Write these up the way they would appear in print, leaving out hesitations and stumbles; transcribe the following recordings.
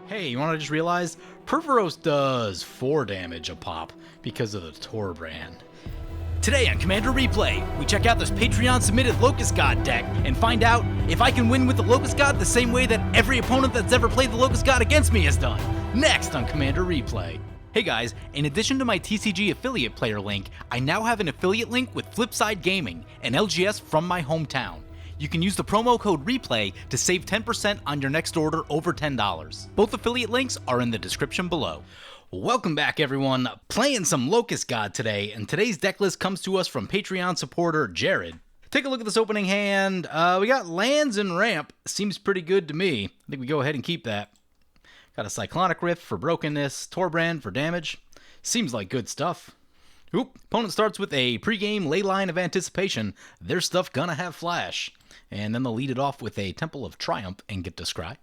Hey, you wanna just realize? Perforos does 4 damage a pop because of the Tor brand. Today on Commander Replay, we check out this Patreon-submitted Locust God deck and find out if I can win with the Locust God the same way that every opponent that's ever played the Locust God against me has done. Next on Commander Replay. Hey guys, in addition to my TCG affiliate player link, I now have an affiliate link with Flipside Gaming, an LGS from my hometown. You can use the promo code REPLAY to save 10% on your next order over $10. Both affiliate links are in the description below. Welcome back everyone, playing some Locust God today, and today's deck list comes to us from Patreon supporter Jared. Take a look at this opening hand. We got lands and ramp, seems pretty good to me. I think we go ahead and keep that. Got a Cyclonic Rift for brokenness, Torbrand for damage. Seems like good stuff. Oop, opponent starts with a pregame Leyline of Anticipation. Their stuff gonna have flash. And then they'll lead it off with a Temple of Triumph and get to scry.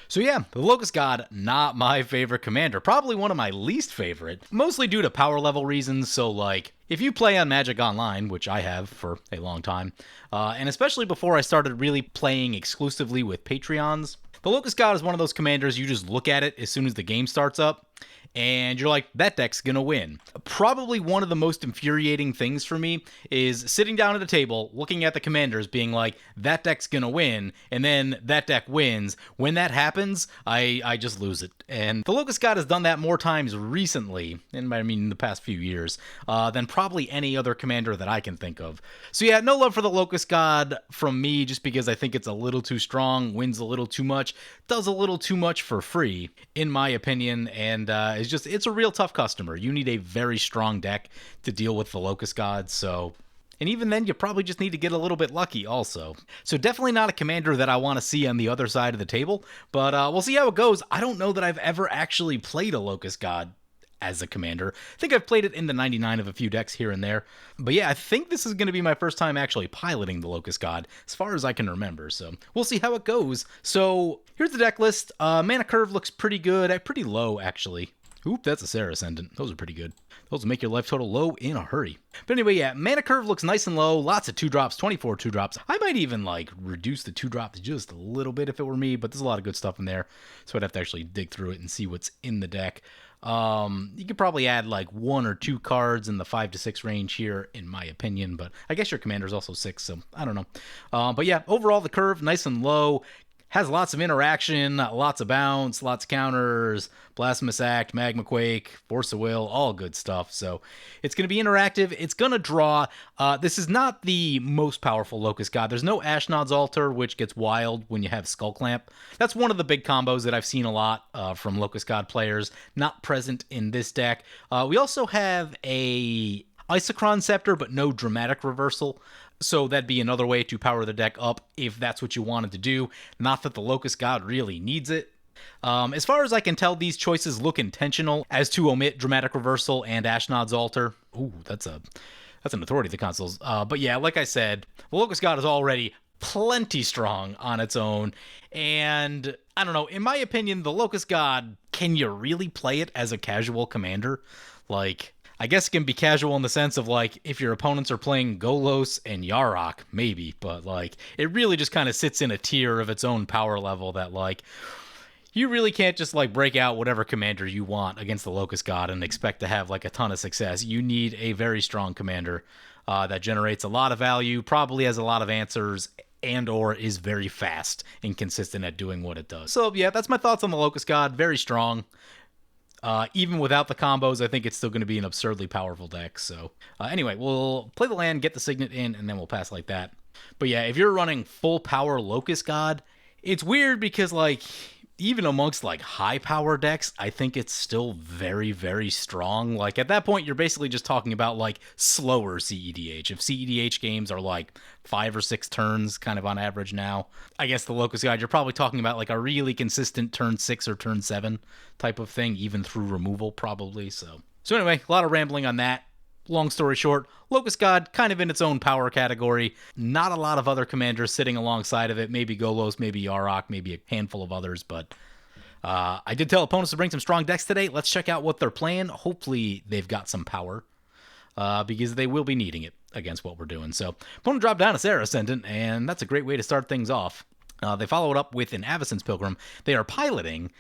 So yeah, the Locust God, not my favorite commander. Probably one of my least favorite. Mostly due to power level reasons, so like, if you play on Magic Online, which I have for a long time, and especially before I started really playing exclusively with Patreons, the Locust God is one of those commanders you just look at it as soon as the game starts up, and you're like, that deck's gonna win. Probably one of the most infuriating things for me is sitting down at a table, looking at the commanders, being like, that deck's gonna win, and then that deck wins. When that happens, I just lose it. And the Locust God has done that more times recently, and I mean in the past few years, than probably any other commander that I can think of. So yeah, no love for the Locust God from me, just because I think it's a little too strong, wins a little too much, does a little too much for free, in my opinion, and it's a real tough customer. You need a very strong deck to deal with the Locust God, so... And even then, you probably just need to get a little bit lucky also. So definitely not a commander that I want to see on the other side of the table, but we'll see how it goes. I don't know that I've ever actually played a Locust God as a commander. I think I've played it in the 99 of a few decks here and there. But yeah, I think this is going to be my first time actually piloting the Locust God, as far as I can remember, so we'll see how it goes. So here's the deck list. Mana curve looks pretty good, pretty low actually. Oop, that's a Sarah Ascendant. Those are pretty good. Those will make your life total low in a hurry. But anyway, yeah, mana curve looks nice and low. Lots of 2-drops, 24 2-drops. I might even, like, reduce the 2-drops just a little bit if it were me, but there's a lot of good stuff in there, so I'd have to actually dig through it and see what's in the deck. You could probably add, like, 1 or 2 cards in the 5 to 6 range here, in my opinion, but I guess your commander's also 6, so I don't know. But yeah, overall, the curve, nice and low. Has lots of interaction, lots of bounce, lots of counters, Blasphemous Act, Magma Quake, Force of Will, all good stuff. So it's going to be interactive. It's going to draw. This is not the most powerful Locust God. There's no Ashnod's Altar, which gets wild when you have Skull Clamp. That's one of the big combos that I've seen a lot from Locust God players. Not present in this deck. We also have a Isochron Scepter, but no dramatic reversal. So that'd be another way to power the deck up if that's what you wanted to do. Not that the Locust God really needs it. As far as I can tell, these choices look intentional as to omit dramatic reversal and Ashnod's Altar. Ooh, that's an authority of the consoles. But yeah, like I said, the Locust God is already plenty strong on its own. And I don't know, in my opinion, the Locust God, can you really play it as a casual commander? Like, I guess it can be casual in the sense of, like, if your opponents are playing Golos and Yarok, maybe, but, like, it really just kind of sits in a tier of its own power level that, like, you really can't just, like, break out whatever commander you want against the Locust God and expect to have, like, a ton of success. You need a very strong commander that generates a lot of value, probably has a lot of answers, and or is very fast and consistent at doing what it does. So, yeah, that's my thoughts on the Locust God. Very strong. Even without the combos, I think it's still going to be an absurdly powerful deck. So anyway, we'll play the land, get the Signet in, and then we'll pass like that. But yeah, if you're running full power Locust God, it's weird because, like, even amongst, like, high power decks, I think it's still very, very strong. Like, at that point, you're basically just talking about, like, slower CEDH. If CEDH games are, like, 5 or 6 turns kind of on average now, I guess the Locust God, you're probably talking about, like, a really consistent turn 6 or turn 7 type of thing, even through removal, probably. So anyway, a lot of rambling on that. Long story short, Locust God, kind of in its own power category. Not a lot of other commanders sitting alongside of it. Maybe Golos, maybe Yarok, maybe a handful of others. But I did tell opponents to bring some strong decks today. Let's check out what they're playing. Hopefully they've got some power because they will be needing it against what we're doing. So opponent dropped down a Sarah Ascendant, and that's a great way to start things off. They follow it up with an Avacyn's Pilgrim. They are piloting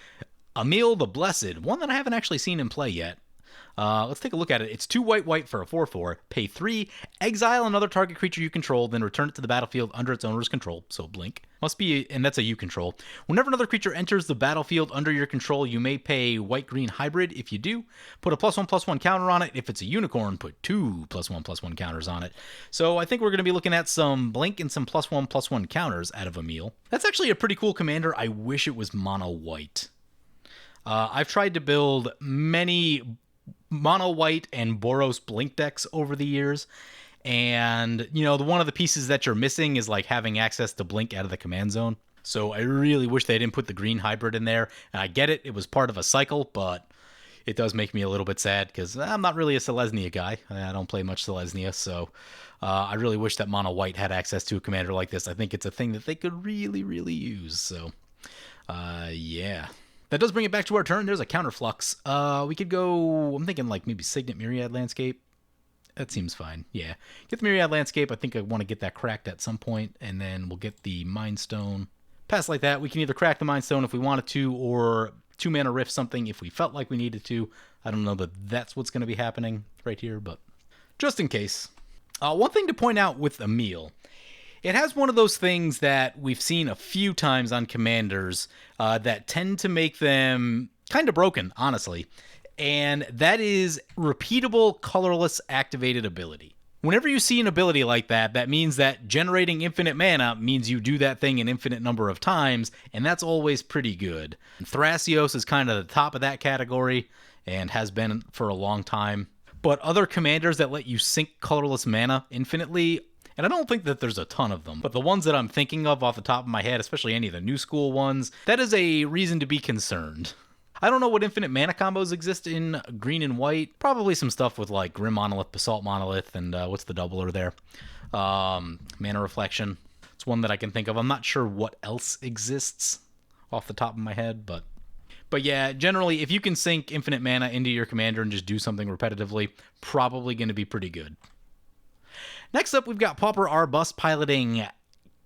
Emiel the Blessed, one that I haven't actually seen in play yet. Let's take a look at it. It's 2 white for a 4/4. Pay 3, exile another target creature you control, then return it to the battlefield under its owner's control, so blink. Must be, and that's a you control. Whenever another creature enters the battlefield under your control, you may pay white-green hybrid. If you do, put a +1/+1 counter on it. If it's a unicorn, put 2 +1/+1 counters on it. So I think we're going to be looking at some blink and some +1/+1 counters out of Emiel. That's actually a pretty cool commander. I wish it was mono-white. I've tried to build many mono-white and Boros blink decks over the years, and one of the pieces that you're missing is like having access to blink out of the command zone. So I really wish they didn't put the green hybrid in there, and I get it was part of a cycle, but it does make me a little bit sad because I'm not really a Selesnya guy. I don't play much Selesnya, so I really wish that mono-white had access to a commander like this. I think it's a thing that they could really use. So yeah. That does bring it back to our turn. There's a counterflux. We could go, I'm thinking like maybe Signet Myriad Landscape. That seems fine. Yeah. Get the Myriad Landscape. I think I want to get that cracked at some point, and then we'll get the Mind Stone. Pass like that. We can either crack the Mind Stone if we wanted to, or 2-mana riff something if we felt like we needed to. I don't know that that's what's going to be happening right here, but just in case. One thing to point out with Emiel. It has one of those things that we've seen a few times on commanders that tend to make them kind of broken, honestly. And that is repeatable, colorless, activated ability. Whenever you see an ability like that, that means that generating infinite mana means you do that thing an infinite number of times, and that's always pretty good. Thrasios is kind of the top of that category, and has been for a long time. But other commanders that let you sink colorless mana infinitely, and I don't think that there's a ton of them, but the ones that I'm thinking of off the top of my head, especially any of the new school ones, that is a reason to be concerned. I don't know what infinite mana combos exist in green and white. Probably some stuff with like Grim Monolith, Basalt Monolith, and what's the doubler there? Mana Reflection. It's one that I can think of. I'm not sure what else exists off the top of my head, but yeah, generally, if you can sink infinite mana into your commander and just do something repetitively, probably going to be pretty good. Next up, we've got Pauper Arbust piloting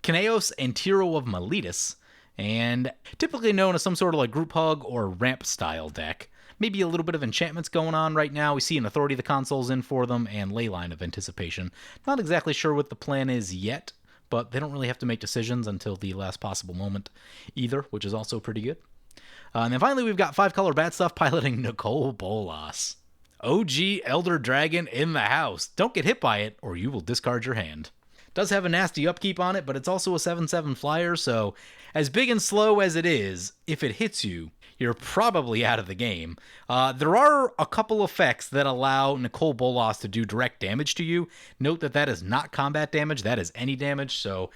Kineos and Tiro of Miletus, and typically known as some sort of like group hug or ramp style deck. Maybe a little bit of enchantments going on right now. We see an Authority of the Consoles in for them and Leyline of Anticipation. Not exactly sure what the plan is yet, but they don't really have to make decisions until the last possible moment either, which is also pretty good. And then finally, we've got 5-color bad stuff piloting Nicol Bolas. OG Elder Dragon in the house. Don't get hit by it, or you will discard your hand. Does have a nasty upkeep on it, but it's also a 7/7 flyer, so as big and slow as it is, if it hits you, you're probably out of the game. There are a couple effects that allow Nicol Bolas to do direct damage to you. Note that that is not combat damage, that is any damage, so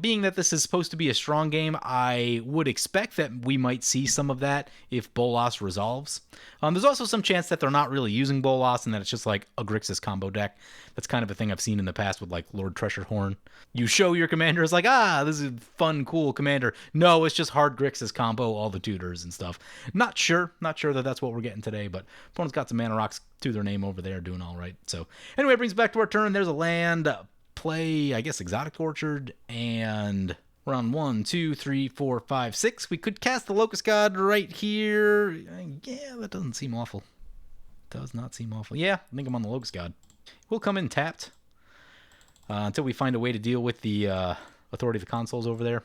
being that this is supposed to be a strong game, I would expect that we might see some of that if Bolas resolves. There's also some chance that they're not really using Bolas and that it's just like a Grixis combo deck. That's kind of a thing I've seen in the past with like Lord Treasurehorn. You show your commander is like, this is a fun, cool commander. No, it's just hard Grixis combo, all the tutors and stuff. Not sure that that's what we're getting today, but opponent's got some mana rocks to their name over there, doing all right. So anyway, it brings us back to our turn. There's a land. Play, I guess, Exotic Orchard, and we're on 1, 2, 3, 4, 5, 6. We could cast the Locust God right here. Yeah, that doesn't seem awful. Does not seem awful. Yeah, I think I'm on the Locust God. We'll come in tapped until we find a way to deal with the Authority of the Consoles over there.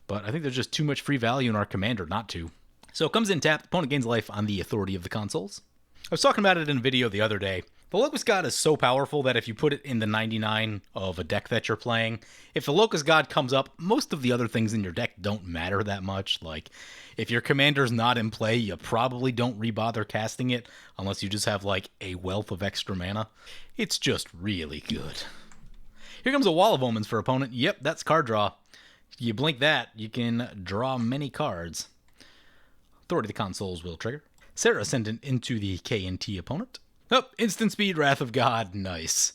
But I think there's just too much free value in our commander not to. So it comes in tapped. Opponent gains life on the Authority of the Consoles. I was talking about it in a video the other day. The Locust God is so powerful that if you put it in the 99 of a deck that you're playing, if the Locust God comes up, most of the other things in your deck don't matter that much. Like, if your commander's not in play, you probably don't re-bother casting it unless you just have, like, a wealth of extra mana. It's just really good. Here comes a Wall of Omens for opponent. Yep, that's card draw. You blink that, you can draw many cards. Authority of the Consoles will trigger. Serra Ascendant into the K&T opponent. Oh, instant speed, Wrath of God, nice.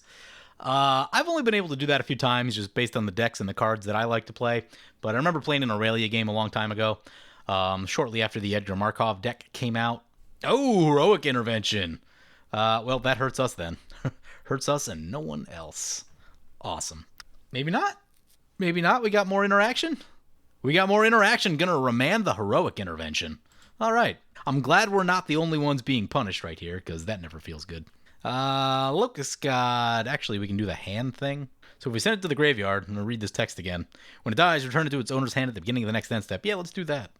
I've only been able to do that a few times just based on the decks and the cards that I like to play, but I remember playing an Aurelia game a long time ago, shortly after the Edgar Markov deck came out. Oh, Heroic Intervention. Well, that hurts us then. Hurts us and no one else. Awesome. Maybe not. Maybe not. We got more interaction. Gonna remand the Heroic Intervention. All right. I'm glad we're not the only ones being punished right here, because that never feels good. Locust God. Actually, we can do the hand thing. So if we send it to the graveyard, I'm going to read this text again. When it dies, return it to its owner's hand at the beginning of the next end step. Yeah, let's do that.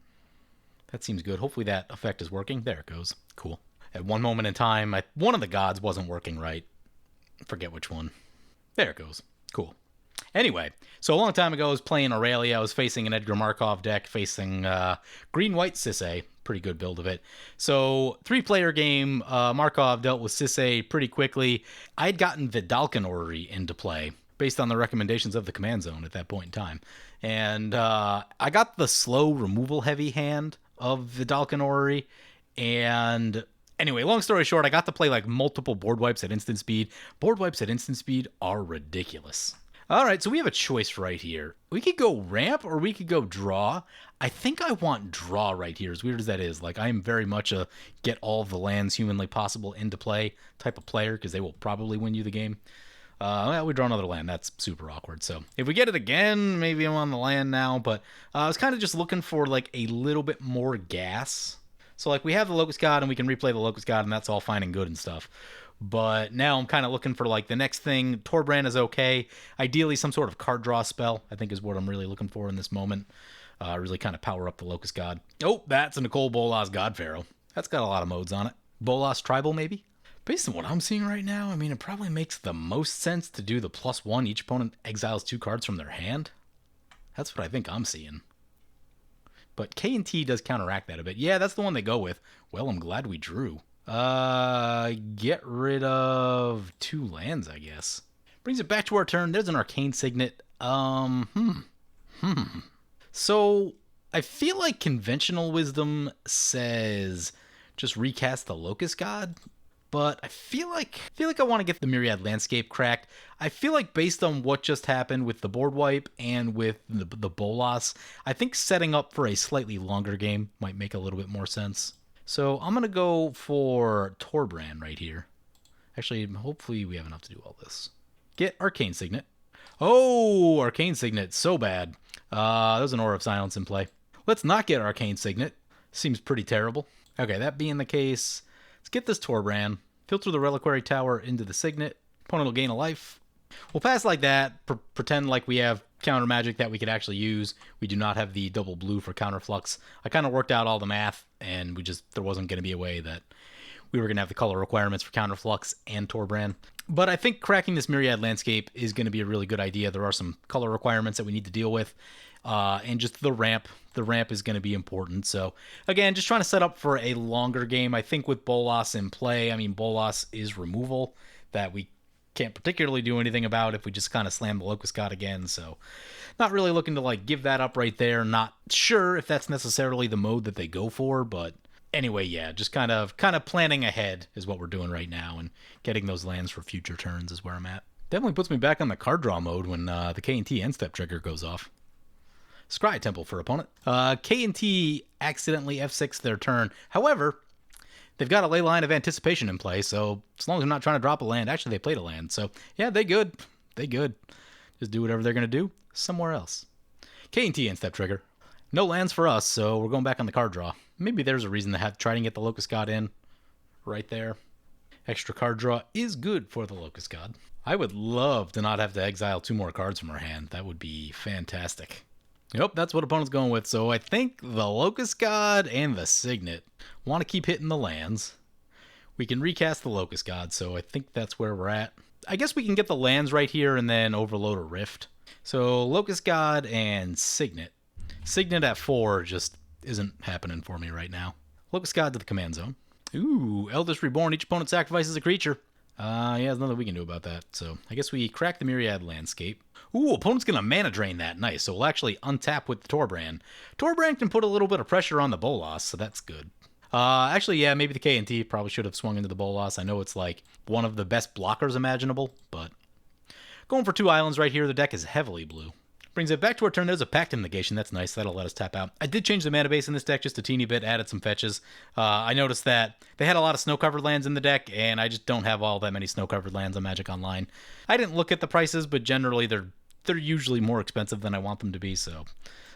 That seems good. Hopefully that effect is working. There it goes. Cool. At one moment in time, one of the gods wasn't working right. Forget which one. There it goes. Cool. Anyway, so a long time ago, I was playing Aurelia. I was facing an Edgar Markov deck, facing green-white Sisay. Pretty good build of it. So, 3-player game, Markov dealt with Sisay pretty quickly. I'd gotten Vidalcan Orrery into play, based on the recommendations of the command zone at that point in time. And I got the slow removal heavy hand of Vidalcan Orrery. And anyway, long story short, I got to play like multiple board wipes at instant speed. Board wipes at instant speed are ridiculous. All right, so we have a choice right here. We could go ramp or we could go draw. I think I want draw right here, as weird as that is. Like, I am very much a get all of the lands humanly possible into play type of player, because they will probably win you the game. Well, we draw another land. That's super awkward. So if we get it again, maybe I'm on the land now. But I was kind of just looking for like a little bit more gas. So like we have the Locust God and we can replay the Locust God, and that's all fine and good and stuff. But now I'm kind of looking for like the next thing. Torbrand is okay. Ideally some sort of card draw spell, I think, is what I'm really looking for in this moment. Really kind of power up the Locust God. Oh, that's a Nicol Bolas God Pharaoh. That's got a lot of modes on it. Bolas Tribal maybe? Based on what I'm seeing right now, I mean, it probably makes the most sense to do the +1. Each opponent exiles 2 cards from their hand. That's what I think I'm seeing. But K&T does counteract that a bit. Yeah, that's the one they go with. Well, I'm glad we drew. Get rid of 2 lands, I guess. Brings it back to our turn. There's an Arcane Signet. So, I feel like conventional wisdom says just recast the Locust God. But I feel like I want to get the Myriad Landscape cracked. I feel like based on what just happened with the board wipe and with the Bolas, I think setting up for a slightly longer game might make a little bit more sense. So I'm going to go for Torbrand right here. Actually, hopefully we have enough to do all this. Get Arcane Signet. Oh, Arcane Signet, so bad. There's an Aura of Silence in play. Let's not get Arcane Signet. Seems pretty terrible. Okay, that being the case, let's get this Torbrand, filter the Reliquary Tower into the Signet. Opponent will gain a life. We'll pass like that, pretend like we have counter magic that we could actually use. We do not have the double blue for counterflux. I kind of worked out all the math, and there wasn't going to be a way that we were going to have the color requirements for counterflux and Torbrand. But I think cracking this Myriad Landscape is going to be a really good idea. There are some color requirements that we need to deal with, and just the ramp. The ramp is going to be important. So, again, just trying to set up for a longer game. I think with Bolas in play, I mean, Bolas is removal that we can't particularly do anything about if we just kind of slam the Locust God again. So, not really looking to, like, give that up right there. Not sure if that's necessarily the mode that they go for, but anyway, yeah, just kind of planning ahead is what we're doing right now, and getting those lands for future turns is where I'm at. Definitely puts me back on the card draw mode when the K&T end step trigger goes off. Scry Temple for opponent. K&T accidentally F6 their turn. However, they've got a Ley Line of Anticipation in play, so as long as I'm not trying to drop a land, actually they played a land, so yeah, they good. They good. Just do whatever they're going to do somewhere else. K&T end step trigger. No lands for us, so we're going back on the card draw. Maybe there's a reason to have try and get the Locust God in right there. Extra card draw is good for the Locust God. I would love to not have to exile 2 more cards from our hand. That would be fantastic. Yep, that's what opponent's going with. So I think the Locust God and the Signet want to keep hitting the lands. We can recast the Locust God, so I think that's where we're at. I guess we can get the lands right here and then overload a Rift. So Locust God and Signet. Signet at 4 just isn't happening for me right now. Locust God to the command zone. Ooh, Eldest Reborn. Each opponent sacrifices a creature. Yeah, there's nothing we can do about that. So I guess we crack the Myriad Landscape. Ooh, opponent's going to mana drain that. Nice. So we'll actually untap with the Torbrand. Torbrand can put a little bit of pressure on the Bolas, so that's good. Actually, yeah, maybe the K&T probably should have swung into the Bolas. I know it's like one of the best blockers imaginable, but going for 2 islands right here. The deck is heavily blue. Brings it back to our turn. There's a Pactum Negation. That's nice. That'll let us tap out. I did change the mana base in this deck just a teeny bit, added some fetches. I noticed that they had a lot of snow-covered lands in the deck, and I just don't have all that many snow-covered lands on Magic Online. I didn't look at the prices, but generally they're usually more expensive than I want them to be, so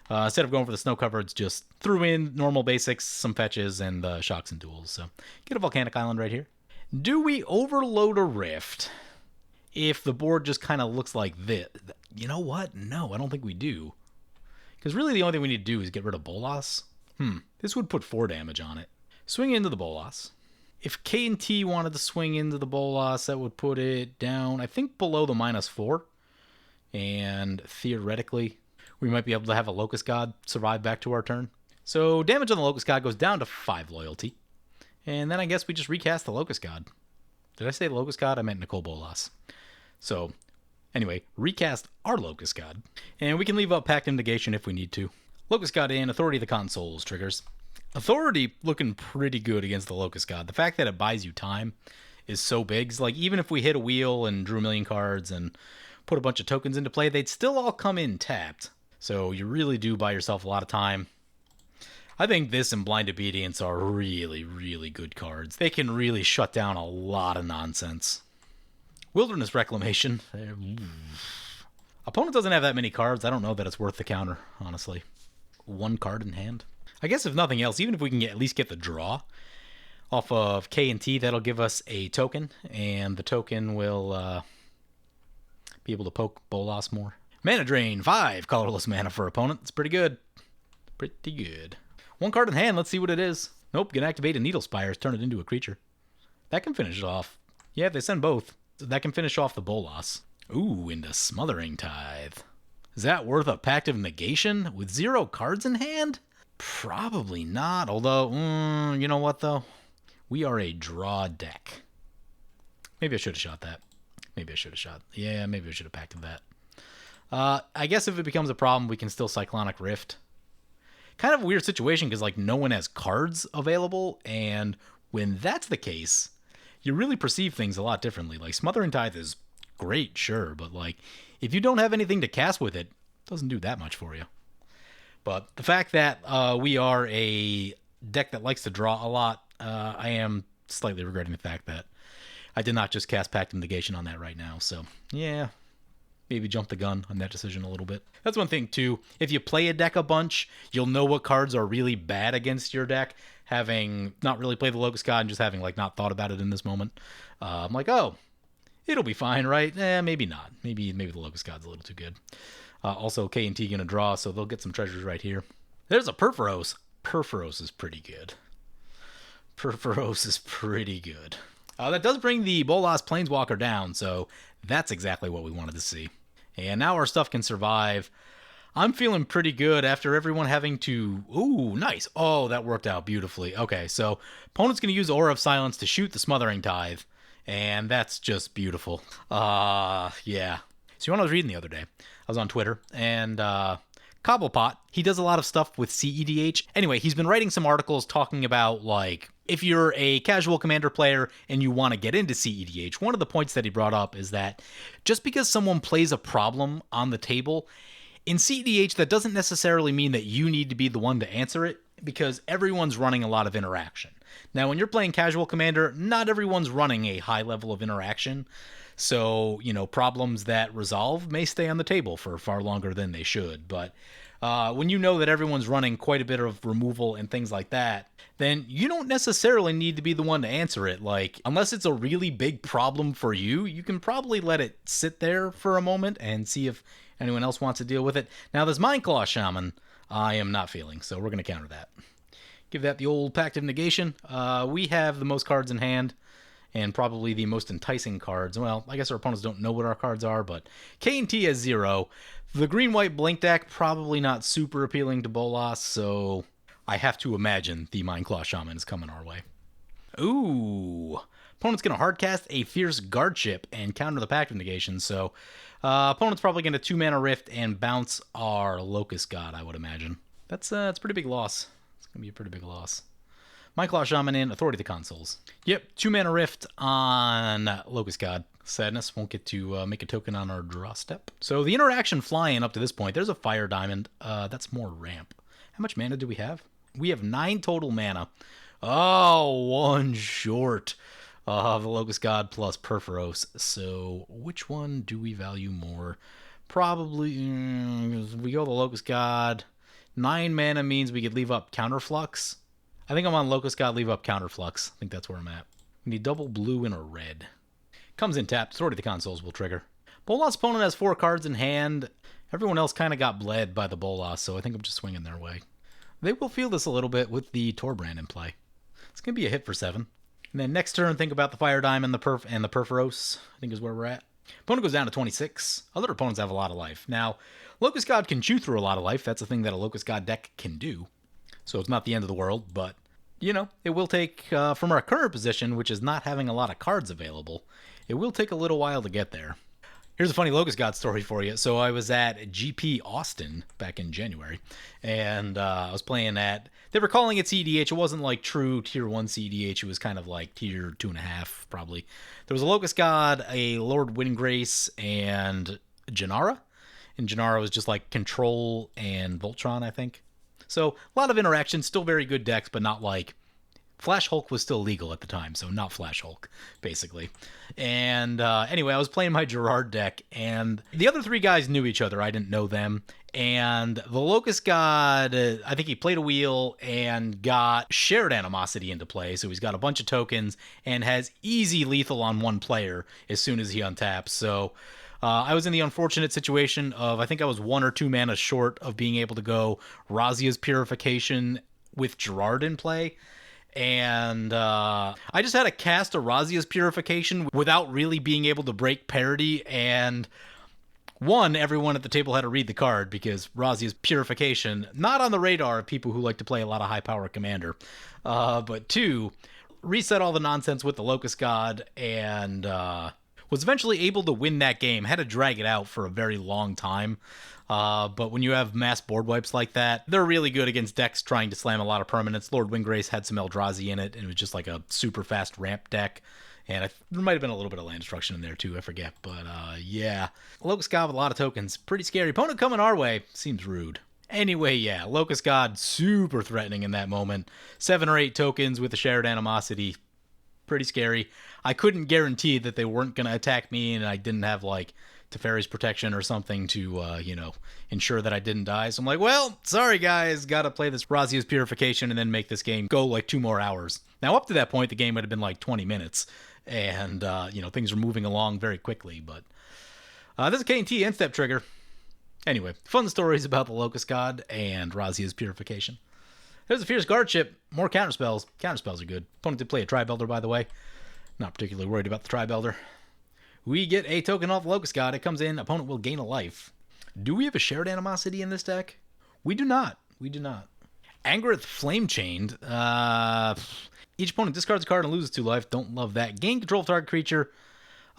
Instead of going for the snow cover, it's just threw in normal basics, some fetches, and shocks and duels. So get a Volcanic Island right here. Do we overload a Rift if the board just kind of looks like this? You know what? No, I don't think we do. Because really the only thing we need to do is get rid of Bolas. This would put 4 damage on it. Swing into the Bolas. If K and T wanted to swing into the Bolas, that would put it down, I think, below the -4. And theoretically, we might be able to have a Locust God survive back to our turn. So damage on the Locust God goes down to 5 loyalty. And then I guess we just recast the Locust God. Did I say Locust God? I meant Nicol Bolas. So anyway, recast our Locust God. And we can leave up Pact of Negation if we need to. Locust God in, Authority of the Consoles triggers. Authority looking pretty good against the Locust God. The fact that it buys you time is so big. It's like, even if we hit a wheel and drew a million cards and put a bunch of tokens into play, they'd still all come in tapped. So you really do buy yourself a lot of time. I think this and Blind Obedience are really, really good cards. They can really shut down a lot of nonsense. Wilderness Reclamation. Opponent doesn't have that many cards. I don't know that it's worth the counter, honestly. 1 card in hand. I guess if nothing else, even if we can at least get the draw off of K and T, that'll give us a token, and the token will be able to poke Bolas more. Mana Drain, 5 colorless mana for opponent. It's pretty good. Pretty good. 1 card in hand, let's see what it is. Nope, can activate a Needle Spires, turn it into a creature. That can finish it off. Yeah, they send both. That can finish off the Bolas. Ooh, into Smothering Tithe. Is that worth a Pact of Negation with 0 cards in hand? Probably not, although, you know what, though? We are a draw deck. Maybe I should have shot that. Yeah, maybe I should have pacted that. I guess if it becomes a problem, we can still Cyclonic Rift. Kind of a weird situation, because, like, no one has cards available, and when that's the case, you really perceive things a lot differently. Like, Smothering Tithe is great, sure, but, like, if you don't have anything to cast with it, it doesn't do that much for you. But the fact that we are a deck that likes to draw a lot, I am slightly regretting the fact that I did not just cast Pact of Negation on that right now. So, yeah, maybe jump the gun on that decision a little bit. That's one thing, too. If you play a deck a bunch, you'll know what cards are really bad against your deck, having not really played the Locust God and just having, like, not thought about it in this moment. I'm like, oh, it'll be fine, right? Maybe not. Maybe the Locust God's a little too good. Also, K and T going to draw, so they'll get some treasures right here. There's a Purphoros. Purphoros is pretty good. That does bring the Bolas Planeswalker down, so that's exactly what we wanted to see. And now our stuff can survive. I'm feeling pretty good after everyone having to... Ooh, nice. Oh, that worked out beautifully. Okay, so opponent's going to use Aura of Silence to shoot the Smothering Tithe, and that's just beautiful. Yeah. So you know what I was reading the other day? I was on Twitter, and Cobblepot, he does a lot of stuff with CEDH. Anyway, he's been writing some articles talking about, like, if you're a casual Commander player and you want to get into CEDH, one of the points that he brought up is that just because someone plays a problem on the table, in CEDH, that doesn't necessarily mean that you need to be the one to answer it, because everyone's running a lot of interaction. Now, when you're playing casual Commander, not everyone's running a high level of interaction. So, you know, problems that resolve may stay on the table for far longer than they should. But when you know that everyone's running quite a bit of removal and things like that, then you don't necessarily need to be the one to answer it. Like, unless it's a really big problem for you, you can probably let it sit there for a moment and see if anyone else wants to deal with it. Now, this Mindclaw Shaman, I am not feeling, so we're going to counter that. Give that the old Pact of Negation. We have the most cards in hand, and probably the most enticing cards. Well, I guess our opponents don't know what our cards are, but K and T has 0. The green-white blink deck, probably not super appealing to Bolas, so I have to imagine the Mindclaw Shaman is coming our way. Ooh. Opponent's going to hardcast a Fierce Guardship and counter the Pact of Negation, so opponent's probably going to 2-mana Rift and bounce our Locust God, I would imagine. It's a pretty big loss. It's going to be a pretty big loss. Mindclaw Shaman in, Authority of the Consoles. Yep, 2-mana Rift on Locust God. Sadness, won't get to make a token on our draw step. So the interaction flying up to this point, there's a Fire Diamond. That's more ramp. How much mana do we have? We have 9 total mana. Oh, 1 short of the Locust God plus Purphoros. So which one do we value more? Probably, we go the Locust God. 9 mana means we could leave up Counterflux. I think I'm on Locust God, leave up Counterflux. I think that's where I'm at. We need double blue and a red. Comes in tapped. Sword of the Consoles will trigger. Bolas' opponent has 4 cards in hand. Everyone else kind of got bled by the Bolas, so I think I'm just swinging their way. They will feel this a little bit with the Torbrand in play. It's going to be a hit for 7. And then next turn, think about the Fire Diamond and the Perforos, I think is where we're at. Opponent goes down to 26. Other opponents have a lot of life. Now, Locust God can chew through a lot of life. That's a thing that a Locust God deck can do. So it's not the end of the world, but, it will take, from our current position, which is not having a lot of cards available, it will take a little while to get there. Here's a funny Locust God story for you. So I was at GP Austin back in January, and I was playing at... They were calling it CDH. It wasn't like true Tier 1 CDH. It was kind of like Tier 2.5, probably. There was a Locust God, a Lord Windgrace, and Janara. And Janara was just like Control and Voltron, I think. So a lot of interaction, still very good decks, but not like... Flash Hulk was still legal at the time, so not Flash Hulk, basically. And anyway, I was playing my Gerard deck, and the other 3 guys knew each other. I didn't know them. And the Locust God, I think he played a wheel and got Shared Animosity into play, so he's got a bunch of tokens and has easy lethal on one player as soon as he untaps. So I was in the unfortunate situation of, I think I was 1 or 2 mana short of being able to go Razia's Purification with Gerard in play. And I just had to cast a Razia's Purification without really being able to break parity. And one, everyone at the table had to read the card because Razia's Purification, not on the radar of people who like to play a lot of high-power Commander. But 2, reset all the nonsense with the Locust God and was eventually able to win that game. Had to drag it out for a very long time. But when you have mass board wipes like that, they're really good against decks trying to slam a lot of permanents. Lord Windgrace had some Eldrazi in it, and it was just like a super fast ramp deck. And there might have been a little bit of land destruction in there too, I forget. But yeah, Locust God with a lot of tokens. Pretty scary. Opponent coming our way. Seems rude. Anyway, yeah, Locust God super threatening in that moment. 7 or 8 tokens with a Shared Animosity. Pretty scary. I couldn't guarantee that they weren't going to attack me, and I didn't have like Teferi's Protection or something to, ensure that I didn't die. So I'm like, well, sorry guys, gotta play this Razia's Purification and then make this game go like 2 more hours. Now, up to that point, the game would have been like 20 minutes, and, things are moving along very quickly, but this is a K&T end-step trigger. Anyway, fun stories about the Locust God and Razia's Purification. There's a Fierce Guardship, more counterspells. Counterspells are good. Opponent did play a Tri-Belder, by the way. Not particularly worried about the Tri-Belder. We get a token off Locust God. It comes in. Opponent will gain a life. Do we have a Shared Animosity in this deck? We do not. We do not. Angrith Flame Chained. Each opponent discards a card and loses 2 life. Don't love that. Gain control of target creature.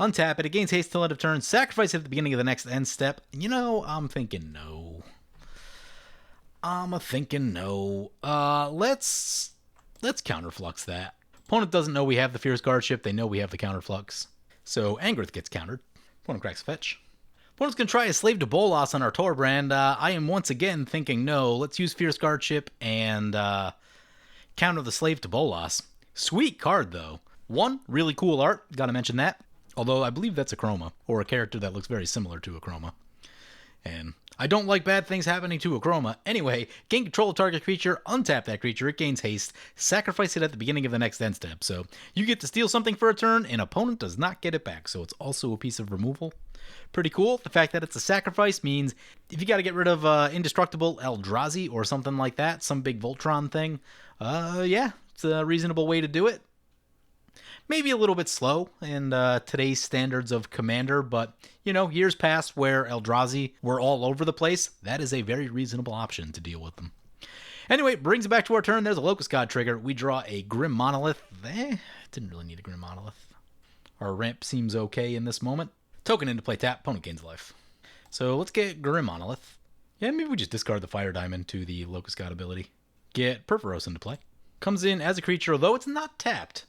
Untap it. It gains haste till end of turn. Sacrifice it at the beginning of the next end step. I'm thinking no. Let's counterflux that. Opponent doesn't know we have the Fierce Guardship. They know we have the counterflux. So Angrith gets countered. Opponent cracks fetch. Opponent's going to try a Slave to Bolas on our Torbrand. I am once again thinking no. Let's use Fierce Guardship and counter the Slave to Bolas. Sweet card, though. 1, really cool art. Got to mention that. Although I believe that's a Chroma, or a character that looks very similar to a Chroma. And I don't like bad things happening to a Chroma. Anyway, gain control of target creature, untap that creature, it gains haste, sacrifice it at the beginning of the next end step. So you get to steal something for a turn, and opponent does not get it back. So it's also a piece of removal. Pretty cool. The fact that it's a sacrifice means if you got to get rid of indestructible Eldrazi or something like that, some big Voltron thing, yeah, it's a reasonable way to do it. Maybe a little bit slow in today's standards of Commander, but, years past where Eldrazi were all over the place, that is a very reasonable option to deal with them. Anyway, brings it back to our turn. There's a Locust God trigger. We draw a Grim Monolith. Didn't really need a Grim Monolith. Our ramp seems okay in this moment. Token into play tap. Opponent gains life. So let's get Grim Monolith. Yeah, maybe we just discard the Fire Diamond to the Locust God ability. Get Perforos into play. Comes in as a creature, although it's not tapped.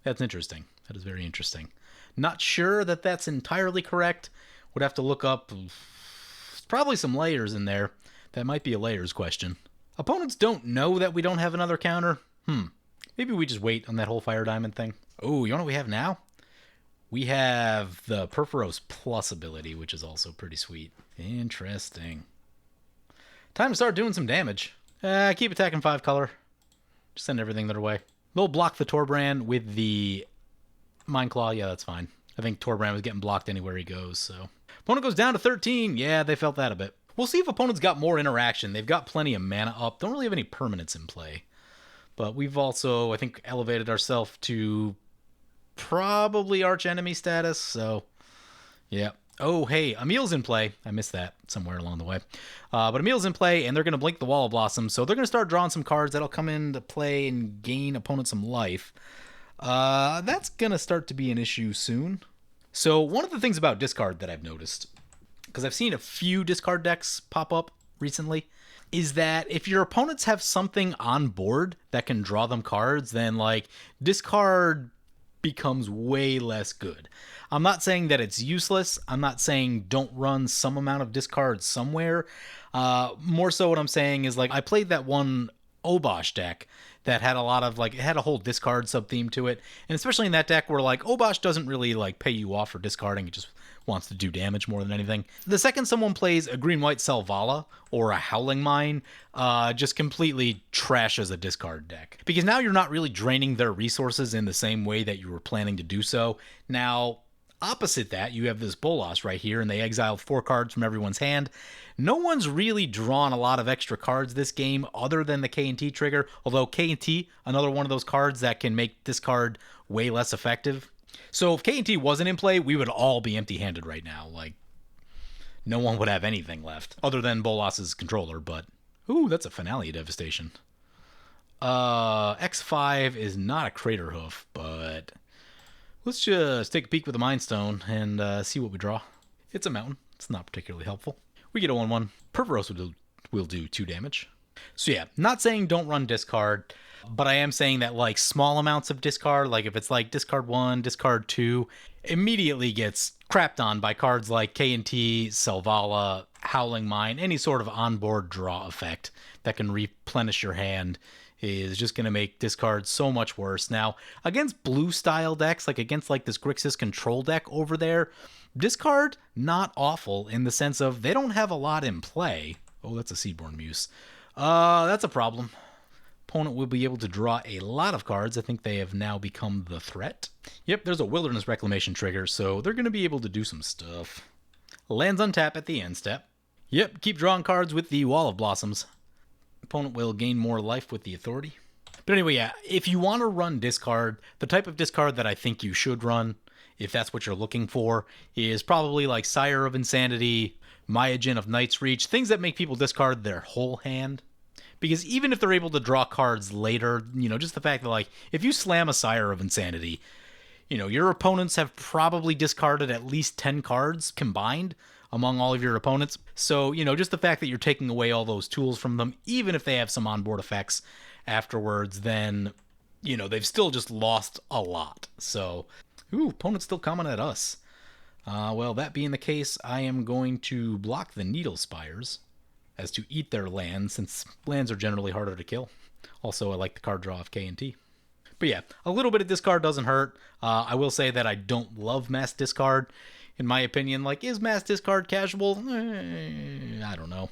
That's interesting. That is very interesting. Not sure that that's entirely correct. Would have to look up. There's probably some layers in there. That might be a layers question. Opponents don't know that we don't have another counter. Maybe we just wait on that whole Fire Diamond thing. Oh, you know what we have now? We have the Perforos Plus ability, which is also pretty sweet. Interesting. Time to start doing some damage. Keep attacking 5 color. Just send everything their way. They'll block the Torbrand with the Mind Claw. Yeah, that's fine. I think Torbrand was getting blocked anywhere he goes, so. Opponent goes down to 13. Yeah, they felt that a bit. We'll see if opponents got more interaction. They've got plenty of mana up. Don't really have any permanents in play. But we've also, I think, elevated ourselves to probably archenemy status, so yeah. Oh, hey, Emiel's in play. I missed that somewhere along the way. But Emiel's in play, and they're going to blink the Wall of Blossom, so they're going to start drawing some cards that'll come into play and gain opponents some life. That's going to start to be an issue soon. So one of the things about discard that I've noticed, because I've seen a few discard decks pop up recently, is that if your opponents have something on board that can draw them cards, then, like, discard becomes way less good. I'm not saying that it's useless. I'm not saying don't run some amount of discard somewhere. More so what I'm saying is, like, I played that one Obosh deck that had a lot of, like, it had a whole discard sub-theme to it. And especially in that deck where, like, Obosh doesn't really, like, pay you off for discarding. It just wants to do damage more than anything. The second someone plays a green-white Selvala or a Howling Mine, just completely trashes a discard deck. Because now you're not really draining their resources in the same way that you were planning to do so. Now, opposite that, you have this Bolas right here, and they exiled 4 cards from everyone's hand. No one's really drawn a lot of extra cards this game other than the K&T trigger, although K&T, another one of those cards that can make discard way less effective. So if K&T wasn't in play, we would all be empty-handed right now. Like, no one would have anything left, other than Bolas's controller, but... Ooh, that's a Finale Devastation. X5 is not a Crater Hoof, but... Let's just take a peek with the Mind Stone and see what we draw. It's a mountain. It's not particularly helpful. We get a 1/1. Perforos will do 2 damage. So yeah, not saying don't run discard, but I am saying that, like, small amounts of discard, like if it's like discard 1, discard 2, immediately gets crapped on by cards like K&T, Selvala, Howling Mine, any sort of onboard draw effect that can replenish your hand is just going to make discard so much worse. Now, against blue style decks, like against like this Grixis control deck over there, discard not awful in the sense of they don't have a lot in play. Oh, that's a Seedborn Muse. That's a problem. Opponent will be able to draw a lot of cards. I think they have now become the threat. Yep, there's a Wilderness Reclamation trigger, so they're going to be able to do some stuff. Lands on tap at the end step. Yep, keep drawing cards with the Wall of Blossoms. Opponent will gain more life with the Authority. But anyway, yeah, if you want to run discard, the type of discard that I think you should run, if that's what you're looking for, is probably like Sire of Insanity, Myojin of Night's Reach, things that make people discard their whole hand. Because even if they're able to draw cards later, you know, just the fact that, like, if you slam a Sire of Insanity, you know, your opponents have probably discarded at least 10 cards combined among all of your opponents. So, you know, just the fact that you're taking away all those tools from them, even if they have some onboard effects afterwards, then, you know, they've still just lost a lot. So, ooh, opponent's still coming at us. Well, that being the case, I am going to block the Needle Spires as to eat their lands, since lands are generally harder to kill. Also, I like the card draw of K&T. But yeah, a little bit of discard doesn't hurt. I will say that I don't love mass discard. In my opinion, like, is mass discard casual? I don't know.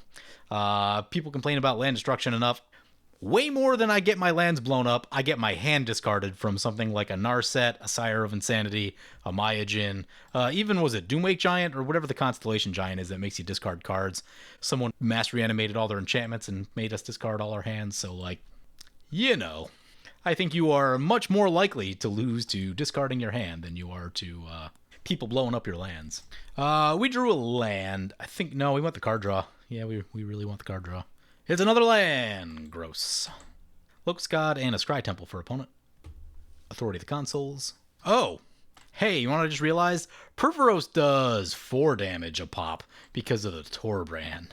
People complain about land destruction enough. Way more than I get my lands blown up, I get my hand discarded from something like a Narset, a Sire of Insanity, a Myojin, even was it Doomwake Giant or whatever the Constellation Giant is that makes you discard cards. Someone mass reanimated all their enchantments and made us discard all our hands, so, like, you know. I think you are much more likely to lose to discarding your hand than you are to people blowing up your lands. We drew a land. I think, no, we want the card draw. Yeah, we really want the card draw. It's another land. Gross. Locust God and a Scry Temple for opponent. Authority of the Consoles. Oh, hey, you want to just realize? Perforos does 4 damage a pop because of the Torbrand.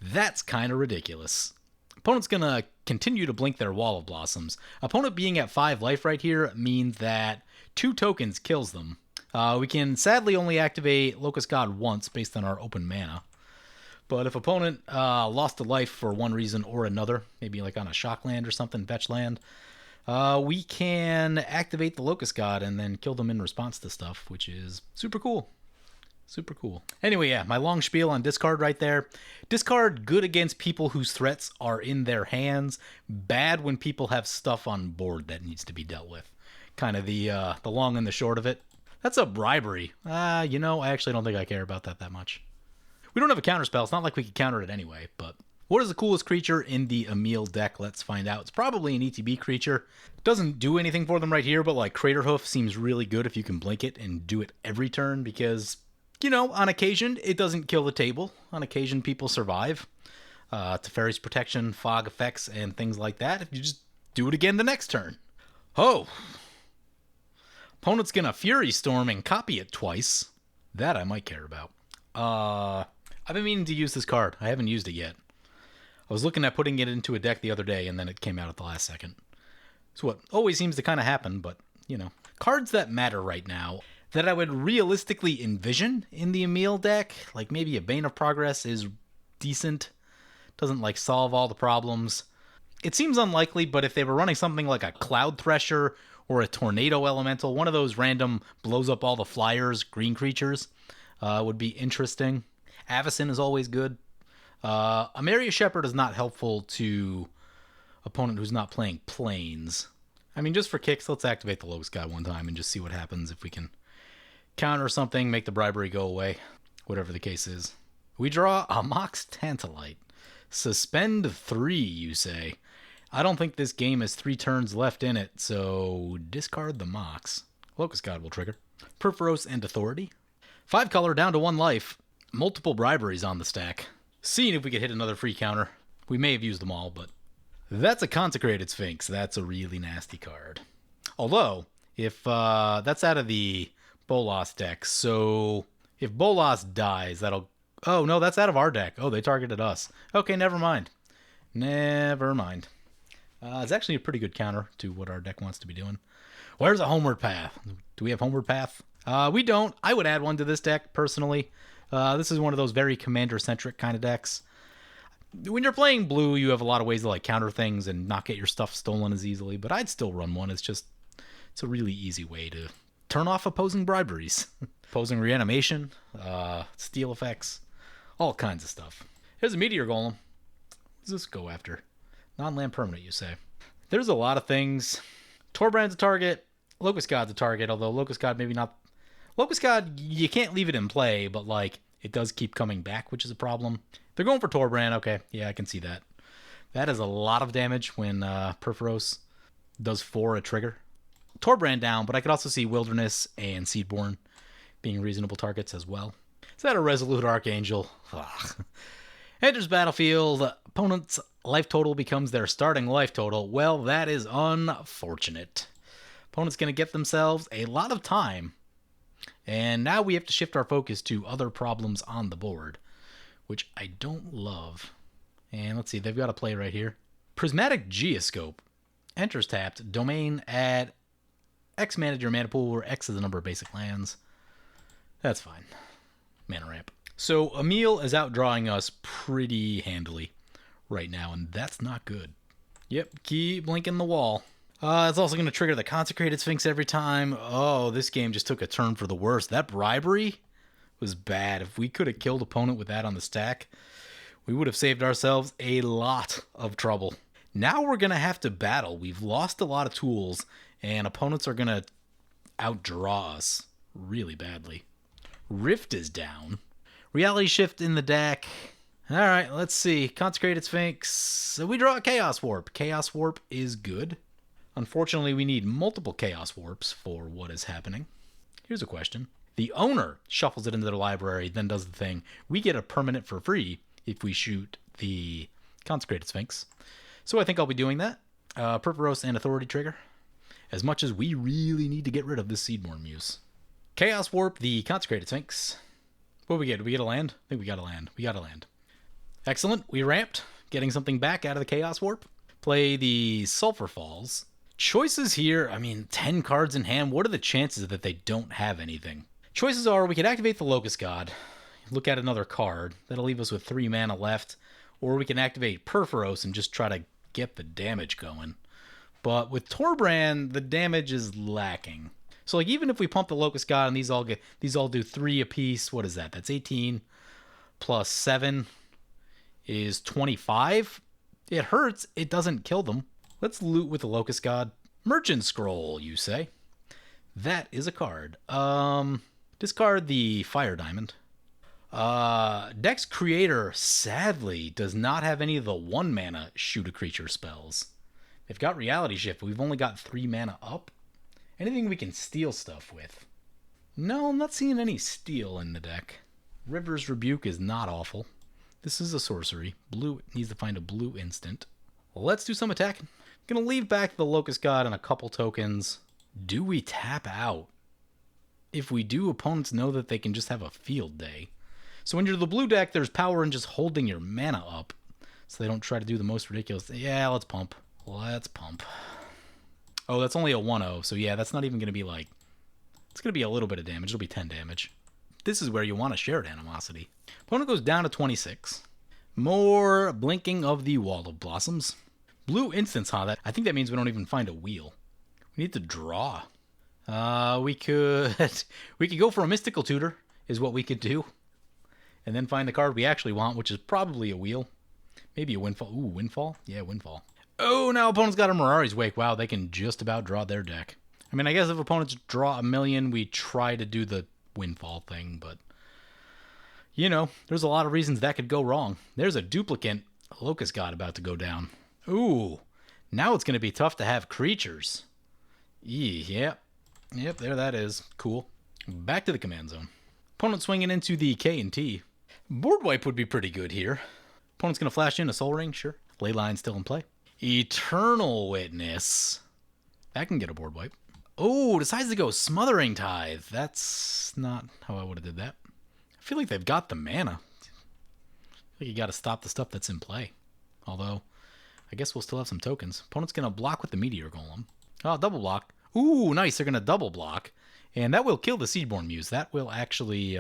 That's kind of ridiculous. Opponent's going to continue to blink their Wall of Blossoms. Opponent being at 5 life right here means that 2 tokens kills them. We can sadly only activate Locust God once based on our open mana. But if opponent lost a life for one reason or another, maybe like on a shock land or something, fetch land, we can activate the Locust God and then kill them in response to stuff, which is super cool. Super cool. Anyway, yeah, my long spiel on discard right there. Discard good against people whose threats are in their hands. Bad when people have stuff on board that needs to be dealt with. Kind of the long and the short of it. That's a bribery. I actually don't think I care about that much. We don't have a counterspell. It's not like we could counter it anyway, but what is the coolest creature in the Emiel deck? Let's find out. It's probably an ETB creature. Doesn't do anything for them right here, but like Craterhoof seems really good if you can blink it and do it every turn because, on occasion, it doesn't kill the table. On occasion, people survive. Teferi's Protection, Fog effects, and things like that. If you just do it again the next turn. Oh! Opponent's gonna Fury Storm and copy it twice. That I might care about. I've been meaning to use this card. I haven't used it yet. I was looking at putting it into a deck the other day, and then it came out at the last second. It's what always seems to kind of happen, but, Cards that matter right now, that I would realistically envision in the Emiel deck, like maybe a Bane of Progress is decent. Doesn't, solve all the problems. It seems unlikely, but if they were running something like a Cloud Thresher or a Tornado Elemental, one of those random blows up all the flyers, green creatures, would be interesting. Avacyn is always good. Amaria Shepherd is not helpful to opponent who's not playing planes. I mean, just for kicks, let's activate the Locust guy one time and just see what happens if we can counter something, make the bribery go away, whatever the case is. We draw a Mox Tantalite. Suspend 3, you say. I don't think this game has 3 turns left in it, so discard the Mox. Locust God will trigger. Perforos and Authority. 5 color down to 1 life. Multiple briberies on the stack. Seeing if we could hit another free counter. We may have used them all, but that's a Consecrated Sphinx. That's a really nasty card. Although, if that's out of the Bolas deck, so if Bolas dies, that'll... Oh, no, that's out of our deck. Oh, they targeted us. Okay, never mind. Never mind. It's actually a pretty good counter to what our deck wants to be doing. Where's a Homeward Path? Do we have Homeward Path? We don't. I would add one to this deck, personally. This is one of those very commander-centric kind of decks. When you're playing blue, you have a lot of ways to counter things and not get your stuff stolen as easily, but I'd still run one. It's a really easy way to turn off opposing briberies. Opposing reanimation, steal effects, all kinds of stuff. Here's a Meteor Golem. What does this go after? Non-land permanent, you say. There's a lot of things. Torbrand's a target. Locust God's a target, although Locust God maybe not... Locust God, you can't leave it in play, but, it does keep coming back, which is a problem. They're going for Torbrand. Okay, yeah, I can see that. That is a lot of damage when Perforos does 4 a trigger. Torbrand down, but I could also see Wilderness and Seedborn being reasonable targets as well. Is that a Resolute Archangel? Ugh. Enters battlefield. Opponent's life total becomes their starting life total. Well, that is unfortunate. Opponent's going to get themselves a lot of time. And now we have to shift our focus to other problems on the board, which I don't love. And let's see, they've got a play right here. Prismatic Geoscope. Enters tapped. Domain, add X mana to your mana pool, where X is the number of basic lands. That's fine. Mana ramp. So Emiel is outdrawing us pretty handily right now, and that's not good. Yep, keep blinking the wall. It's also going to trigger the Consecrated Sphinx every time. Oh, this game just took a turn for the worse. That bribery was bad. If we could have killed opponent with that on the stack, we would have saved ourselves a lot of trouble. Now we're going to have to battle. We've lost a lot of tools, and opponents are going to outdraw us really badly. Rift is down. Reality Shift in the deck. All right, let's see. Consecrated Sphinx. So we draw a Chaos Warp. Chaos Warp is good. Unfortunately, we need multiple Chaos Warps for what is happening. Here's a question. The owner shuffles it into their library, then does the thing. We get a permanent for free if we shoot the Consecrated Sphinx. So I think I'll be doing that. Perforos and Authority trigger. As much as we really need to get rid of this Seedborn Muse. Chaos Warp, the Consecrated Sphinx. What do we get? Did we get a land? I think we got a land. We got a land. Excellent. We ramped, getting something back out of the Chaos Warp. Play the Sulphur Falls. Choices here, 10 cards in hand. What are the chances that they don't have anything? Choices are, we could activate the Locust God, look at another card. That'll leave us with 3 mana left. Or we can activate Perforos and just try to get the damage going. But with Torbrand, the damage is lacking. So like even if we pump the Locust God and these all do 3 apiece, what is that? That's 18 plus 7 is 25. It hurts. It doesn't kill them. Let's loot with the Locust God. Merchant Scroll, you say? That is a card. Discard the Fire Diamond. Deck's Creator, sadly, does not have any of the 1 mana shoot a creature spells. They've got Reality Shift, but we've only got 3 mana up. Anything we can steal stuff with? No, I'm not seeing any steal in the deck. River's Rebuke is not awful. This is a sorcery. Blue needs to find a blue instant. Let's do some attacking. Gonna leave back the Locust God and a couple tokens. Do we tap out? If we do, opponents know that they can just have a field day. So when you're the blue deck, there's power in just holding your mana up. So they don't try to do the most ridiculous. Yeah, let's pump. Let's pump. Oh, that's only a 1-0. So yeah, that's not even going to be like... It's going to be a little bit of damage. It'll be 10 damage. This is where you want to Shared Animosity. Opponent goes down to 26. More blinking of the Wall of Blossoms. Blue instants, huh? I think that means we don't even find a wheel. We need to draw. We could go for a Mystical Tutor, is what we could do. And then find the card we actually want, which is probably a wheel. Maybe a Windfall. Ooh, Windfall? Yeah, Windfall. Oh, now opponents got a Mirari's Wake. Wow, they can just about draw their deck. I mean, I guess if opponents draw a million, we try to do the Windfall thing, but... You know, there's a lot of reasons that could go wrong. There's a duplicate Locust God about to go down. Ooh, now it's going to be tough to have creatures. Yep, there that is. Cool. Back to the command zone. Opponent swinging into the K&T. Board wipe would be pretty good here. Opponent's going to flash in a Soul Ring, sure. Leyline still in play. Eternal Witness. That can get a board wipe. Oh, decides to go Smothering Tithe. That's not how I would have did that. I feel like they've got the mana. I feel like you got to stop the stuff that's in play. Although, I guess we'll still have some tokens. Opponent's going to block with the Meteor Golem. Oh, double block. Ooh, nice. They're going to double block. And that will kill the Seedborn Muse. That will actually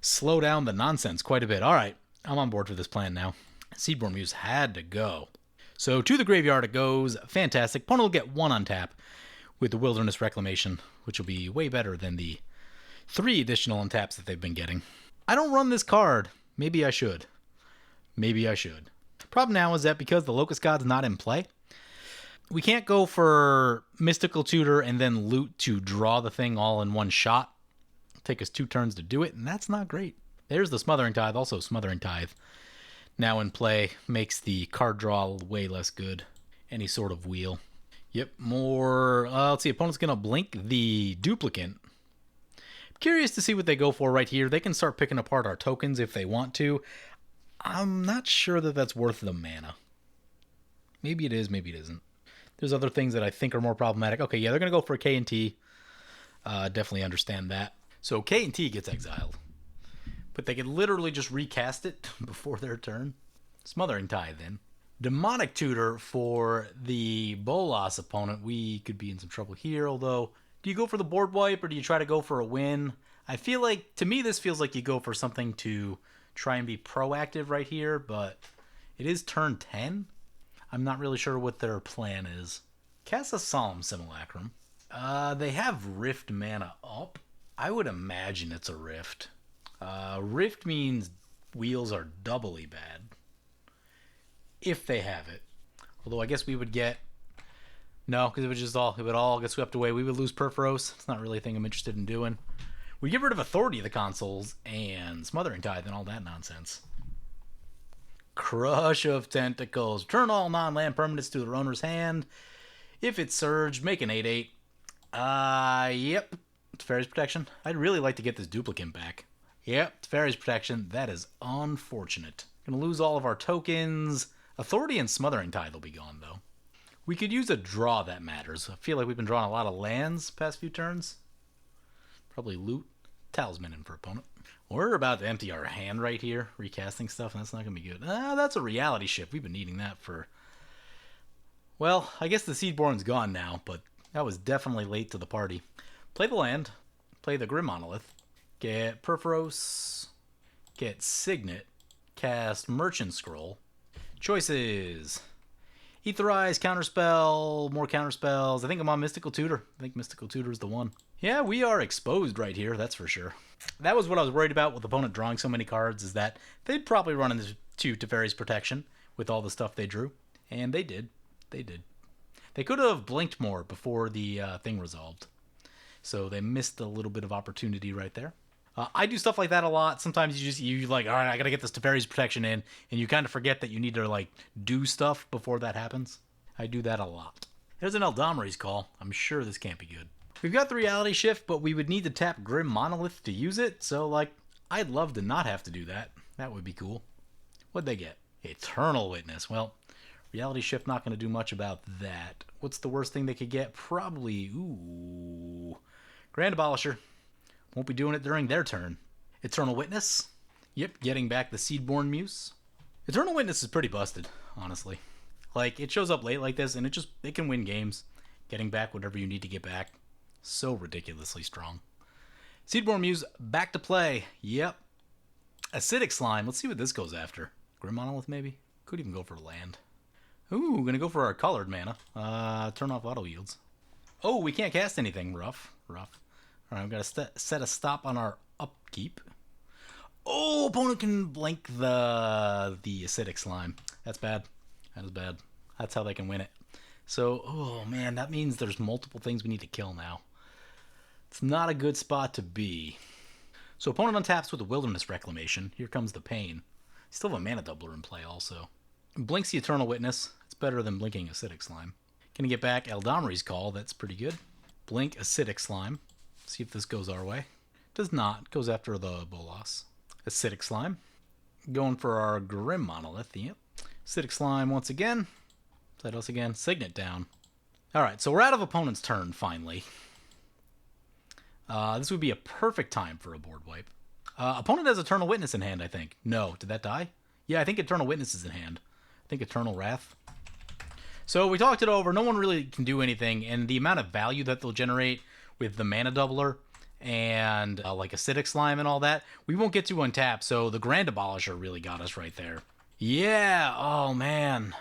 slow down the nonsense quite a bit. All right, I'm on board for this plan now. Seedborn Muse had to go. So to the graveyard it goes. Fantastic. Opponent will get 1 on tap with the Wilderness Reclamation, which will be way better than the 3 additional untaps that they've been getting. I don't run this card. Maybe I should. Maybe I should. Problem now is that because the Locust God's not in play, we can't go for Mystical Tutor and then loot to draw the thing all in one shot. It'll take us 2 turns to do it, and that's not great. There's the Smothering Tithe. Also, Smothering Tithe now in play makes the card draw way less good. Any sort of wheel. Yep, more... let's see, opponent's going to blink the Duplicant. Curious to see what they go for right here. They can start picking apart our tokens if they want to. I'm not sure that that's worth the mana. Maybe it is, maybe it isn't. There's other things that I think are more problematic. Okay, yeah, they're going to go for a K&T. Definitely understand that. So K&T gets exiled. But they could literally just recast it before their turn. Smothering Tithe, then. Demonic Tutor for the Bolas opponent. We could be in some trouble here, although... Do you go for the board wipe, or do you try to go for a win? I feel like, to me, this feels like you go for something to try and be proactive right here, but it is turn 10. I'm not really sure what their plan is. Cast a Solemn Simulacrum. They have Rift mana up. I would imagine it's a Rift. Rift means wheels are doubly bad. If they have it. Although I guess we would get... No, because it would all get swept away. We would lose Perforos. It's not really a thing I'm interested in doing. We get rid of Authority of the Consoles and Smothering Tithe and all that nonsense. Crush of Tentacles. Turn all non-land permanents to their owner's hand. If it's surged, make an 8/8. Yep. It's Fairy's Protection. I'd really like to get this Duplicant back. Yep, it's Fairy's Protection. That is unfortunate. Gonna lose all of our tokens. Authority and Smothering Tithe will be gone, though. We could use a draw that matters. I feel like we've been drawing a lot of lands past few turns. Probably loot. Talisman in for opponent. We're about to empty our hand right here, recasting stuff, and that's not going to be good. That's a Reality Shift. We've been needing that for... Well, I guess the Seedborn's gone now, but that was definitely late to the party. Play the land. Play the Grim Monolith. Get Perforos. Get Signet. Cast Merchant Scroll. Choices. Etherize, Counterspell, more Counterspells. I think I'm on Mystical Tutor. I think Mystical Tutor is the one. Yeah, we are exposed right here, that's for sure. That was what I was worried about with the opponent drawing so many cards, is that they'd probably run into Teferi's Protection with all the stuff they drew. And they did. They did. They could have blinked more before the thing resolved. So they missed a little bit of opportunity right there. I do stuff like that a lot. Sometimes you like, all right, I gotta get this Teferi's Protection in, and you kind of forget that you need to like do stuff before that happens. I do that a lot. There's an Eldamri's Call. I'm sure this can't be good. We've got the Reality Shift, but we would need to tap Grim Monolith to use it. So like, I'd love to not have to do that. That would be cool. What'd they get? Eternal Witness. Well, Reality Shift not going to do much about that. What's the worst thing they could get? Probably, Grand Abolisher. Won't be doing it during their turn. Eternal Witness. Yep, getting back the Seedborn Muse. Eternal Witness is pretty busted, honestly. Like, it shows up late like this, and it can win games. Getting back whatever you need to get back. So ridiculously strong. Seedborn Muse, back to play. Yep. Acidic Slime. Let's see what this goes after. Grim Monolith, maybe? Could even go for land. Ooh, gonna go for our colored mana. Turn off auto yields. Oh, we can't cast anything. Rough. Alright, I've got to set a stop on our upkeep. Oh, opponent can blink the Acidic Slime. That's bad. That is bad. That's how they can win it. So, oh man, that means there's multiple things we need to kill now. It's not a good spot to be. So opponent untaps with a Wilderness Reclamation. Here comes the pain. Still have a mana doubler in play also. Blinks the Eternal Witness. It's better than blinking Acidic Slime. Gonna get back Eldamri's Call. That's pretty good. Blink Acidic Slime. See if this goes our way. Does not. Goes after the Bolas. Acidic Slime. Going for our Grim Monolith. Yep. Acidic Slime once again. Play us again. Signet down. Alright, so we're out of opponent's turn, finally. This would be a perfect time for a board wipe. Opponent has Eternal Witness in hand, I think. No, did that die? Yeah, I think Eternal Witness is in hand. I think Eternal Wrath. So we talked it over. No one really can do anything, and the amount of value that they'll generate with the mana doubler and like Acidic Slime and all that, we won't get to untap, so the Grand Abolisher really got us right there. Yeah, oh man.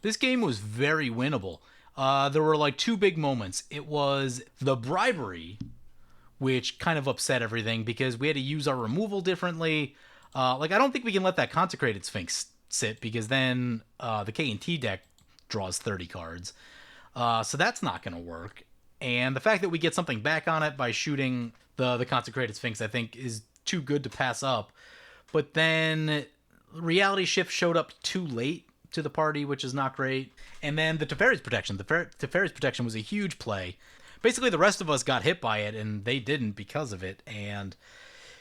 This game was very winnable. There were like two big moments. It was the bribery, which kind of upset everything because we had to use our removal differently. Like, I don't think we can let that Consecrated Sphinx sit because then the K&T deck draws 30 cards. So that's not going to work. And the fact that we get something back on it by shooting the Consecrated Sphinx, I think, is too good to pass up. But then Reality Shift showed up too late to the party, which is not great. And then the Teferi's Protection. The Teferi's Protection was a huge play. Basically, the rest of us got hit by it, and they didn't because of it. And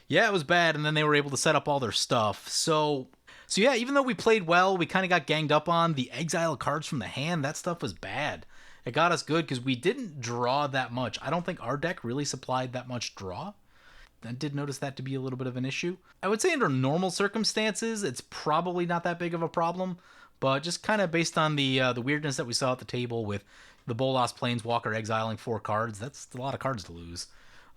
yeah, it was bad, and then they were able to set up all their stuff. So yeah, even though we played well, we kind of got ganged up on. The exile cards from the hand, that stuff was bad. It got us good because we didn't draw that much. I don't think our deck really supplied that much draw. I did notice that to be a little bit of an issue. I would say under normal circumstances, it's probably not that big of a problem. But just kind of based on the weirdness that we saw at the table with the Bolas Planeswalker exiling 4 cards, that's a lot of cards to lose.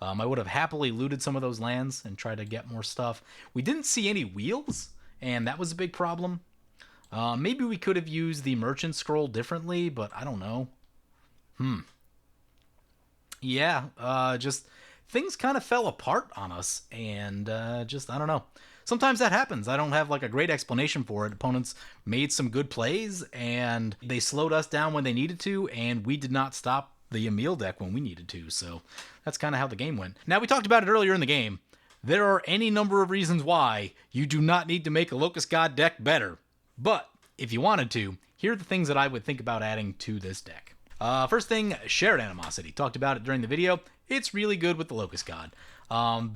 I would have happily looted some of those lands and tried to get more stuff. We didn't see any wheels, and that was a big problem. Maybe we could have used the Merchant Scroll differently, but I don't know. Yeah, just things kind of fell apart on us, and I don't know. Sometimes that happens. I don't have like a great explanation for it. Opponents made some good plays, and they slowed us down when they needed to, and we did not stop the Emiel deck when we needed to. So that's kind of how the game went. Now, we talked about it earlier in the game. There are any number of reasons why you do not need to make a Locust God deck better. But if you wanted to, here are the things that I would think about adding to this deck. First thing, Shared Animosity. Talked about it during the video. It's really good with the Locust God.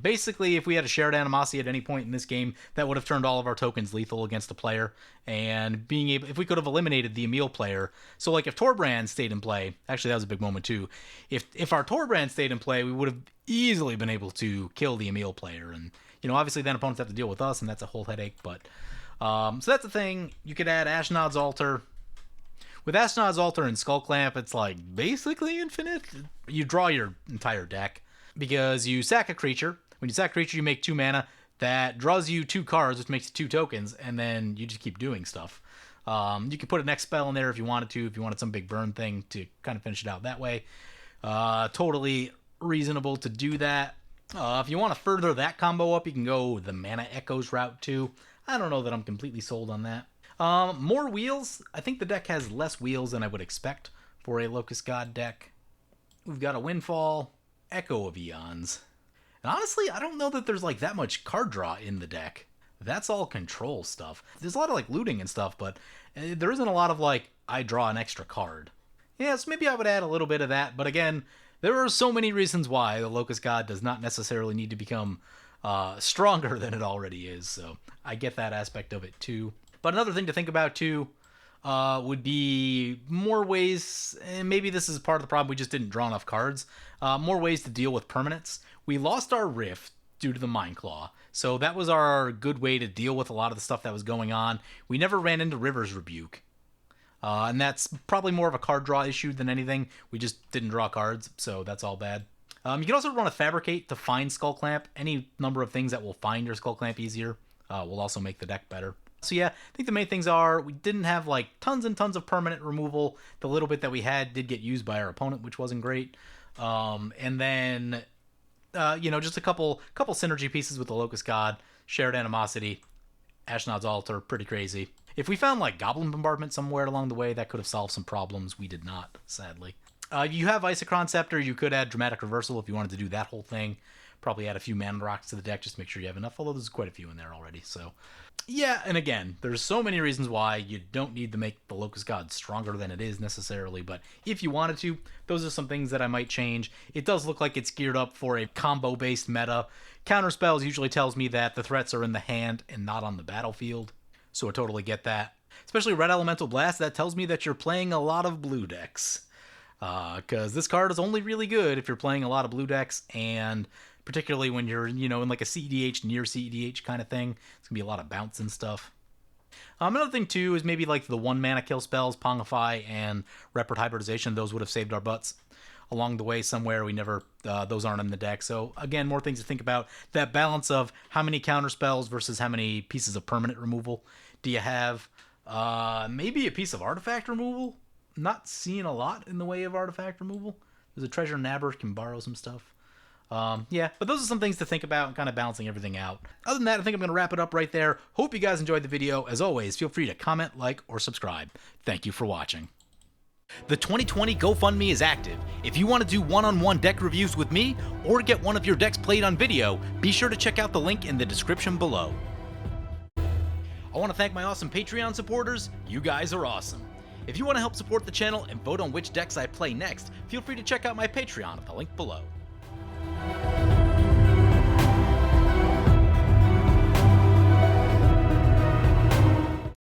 Basically, if we had a Shared Animosity at any point in this game, that would have turned all of our tokens lethal against a player, and if we could have eliminated the Emiel player. So like if Torbrand stayed in play, actually that was a big moment too. If our Torbrand stayed in play, we would have easily been able to kill the Emiel player, and obviously then opponents have to deal with us, and that's a whole headache. But so that's the thing. You could add Ashnod's Altar. With Ashnod's Altar and Skull Clamp, it's like basically infinite. You draw your entire deck because you sack a creature. When you sack a creature, you make 2 mana. That draws you 2 cards, which makes 2 tokens, and then you just keep doing stuff. You could put an X spell in there if you wanted to, if you wanted some big burn thing to kind of finish it out that way. Totally reasonable to do that. If you want to further that combo up, you can go the Mana Echoes route too. I don't know that I'm completely sold on that. More wheels. I think the deck has less wheels than I would expect for a Locust God deck. We've got a Windfall, Echo of Eons. And honestly, I don't know that there's like that much card draw in the deck. That's all control stuff. There's a lot of like looting and stuff, but there isn't a lot of like, I draw an extra card. Yeah, so maybe I would add a little bit of that, but again, there are so many reasons why the Locust God does not necessarily need to become stronger than it already is, so I get that aspect of it too. But another thing to think about too would be more ways, and maybe this is part of the problem, we just didn't draw enough cards, more ways to deal with permanents. We lost our Rift due to the Mind Claw, so that was our good way to deal with a lot of the stuff that was going on. We never ran into River's Rebuke. And that's probably more of a card draw issue than anything. We just didn't draw cards, so that's all bad. You can also run a Fabricate to find Skull Clamp. Any number of things that will find your Skull Clamp easier will also make the deck better. So yeah, I think the main things are we didn't have like tons and tons of permanent removal. The little bit that we had did get used by our opponent, which wasn't great. And then, just a couple synergy pieces with the Locust God, Shared Animosity, Ashnod's Altar, pretty crazy. If we found like Goblin Bombardment somewhere along the way, that could have solved some problems. We did not, sadly. You have Isochron Scepter. You could add Dramatic Reversal if you wanted to do that whole thing. Probably add a few Mana Rocks to the deck just to make sure you have enough, although there's quite a few in there already. So yeah, and again, there's so many reasons why you don't need to make the Locust God stronger than it is necessarily, but if you wanted to, those are some things that I might change. It does look like it's geared up for a combo-based meta. Counterspells usually tells me that the threats are in the hand and not on the battlefield. So I totally get that. Especially Red Elemental Blast, that tells me that you're playing a lot of blue decks. Because this card is only really good if you're playing a lot of blue decks, and particularly when you're, in like a CEDH, near CEDH kind of thing. It's going to be a lot of bounce and stuff. Another thing, too, is maybe like the 1-mana kill spells, Pongify and Reparate Hybridization. Those would have saved our butts along the way somewhere. We never, those aren't in the deck. So again, more things to think about. That balance of how many counter spells versus how many pieces of permanent removal do you have? Maybe a piece of artifact removal. Not seeing a lot in the way of artifact removal. There's a Treasure Nabber, can borrow some stuff. Yeah, but those are some things to think about and kind of balancing everything out. Other than that, I think I'm going to wrap it up right there. Hope you guys enjoyed the video. As always, feel free to comment, like, or subscribe. Thank you for watching. The 2020 GoFundMe is active. If you want to do one-on-one deck reviews with me, or get one of your decks played on video, be sure to check out the link in the description below. I want to thank my awesome Patreon supporters. You guys are awesome. If you want to help support the channel and vote on which decks I play next, feel free to check out my Patreon at the link below.